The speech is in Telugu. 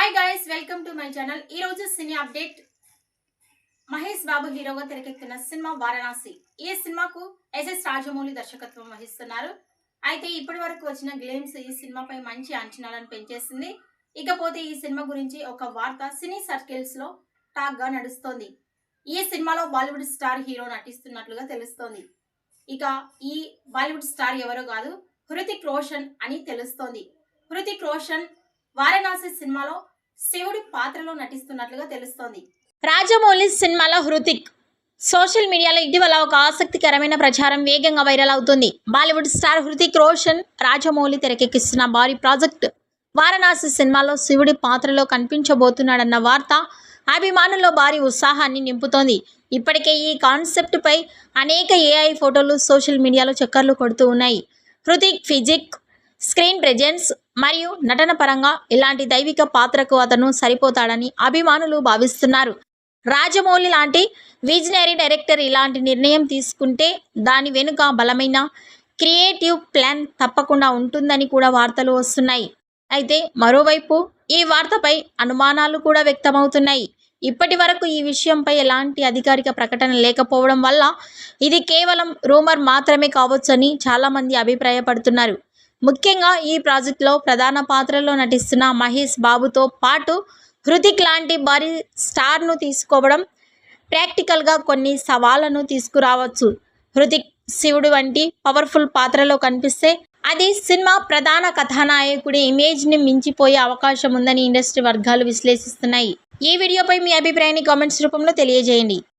Hi guys, welcome to my channel. ఈ రోజు సినీ అప్డేట్. మహేష్ బాబు హీరోగా తెరకెక్కుతున్న సినిమా వారణాసి. ఈ సినిమాకు ఎస్ఎస్ రాజమౌళి దర్శకత్వం వహిస్తున్నారు. అయితే ఇప్పటి వరకు వచ్చిన గ్లిమ్స్ ఈ సినిమాపై మంచి అంచనాలను పెంచేసింది. ఇకపోతే ఈ సినిమా గురించి ఒక వార్త సినీ సర్కిల్స్ లో టాక్ గా నడుస్తోంది. ఈ సినిమాలో బాలీవుడ్ స్టార్ హీరో నటిస్తున్నట్లుగా తెలుస్తోంది. ఇక ఈ బాలీవుడ్ స్టార్ ఎవరో కాదు, హృతిక్ రోషన్ అని తెలుస్తోంది. హృతిక్ రోషన్ వారణాసి సినిమాలో శివుడి పాత్రలో నటిస్తున్నట్లుగా తెలుస్తోంది. రాజమౌళి సినిమాలో హృతిక్ సోషల్ మీడియాలో ఇటీవల ఒక ఆసక్తికరమైన ప్రచారం వేగంగా వైరల్ అవుతుంది. బాలీవుడ్ స్టార్ హృతిక్ రోషన్ రాజమౌళి తెరకెక్కిస్తున్న భారీ ప్రాజెక్ట్ వారణాసి సినిమాలో శివుడి పాత్రలో కనిపించబోతున్నాడన్న వార్త అభిమానుల్లో భారీ ఉత్సాహాన్ని నింపుతోంది. ఇప్పటికే ఈ కాన్సెప్ట్ పై అనేక ఏఐ ఫోటోలు సోషల్ మీడియాలో చక్కర్లు కొడుతూ ఉన్నాయి. హృతిక్ ఫిజిక్, స్క్రీన్ ప్రెజెన్స్ మరియు నటన పరంగా ఇలాంటి దైవిక పాత్రకు అతను సరిపోతాడని అభిమానులు భావిస్తున్నారు. రాజమౌళి లాంటి విజనరీ డైరెక్టర్ ఇలాంటి నిర్ణయం తీసుకుంటే దాని వెనుక బలమైన క్రియేటివ్ ప్లాన్ తప్పకుండా ఉంటుందని కూడా వార్తలు వస్తున్నాయి. అయితే మరోవైపు ఈ వార్తపై అనుమానాలు కూడా వ్యక్తమవుతున్నాయి. ఇప్పటి వరకు ఈ విషయంపై ఎలాంటి అధికారిక ప్రకటన లేకపోవడం వల్ల ఇది కేవలం రూమర్ మాత్రమే కావచ్చని చాలామంది అభిప్రాయపడుతున్నారు. ముఖ్యంగా ఈ ప్రాజెక్టులో ప్రధాన పాత్రలో నటిస్తున్న మహేష్ బాబుతో పాటు హృతిక్ లాంటి భారీ స్టార్ను తీసుకోవడం ప్రాక్టికల్గా కొన్ని సవాళ్లను తీసుకురావచ్చు. హృతిక్ శివుడు వంటి పవర్ఫుల్ పాత్రలో కనిపిస్తే అది సినిమా ప్రధాన కథానాయకుడి ఇమేజ్ని మించిపోయే అవకాశం ఉందని ఇండస్ట్రీ వర్గాలు విశ్లేషిస్తున్నాయి. ఈ వీడియోపై మీ అభిప్రాయాన్ని కామెంట్స్ రూపంలో తెలియజేయండి.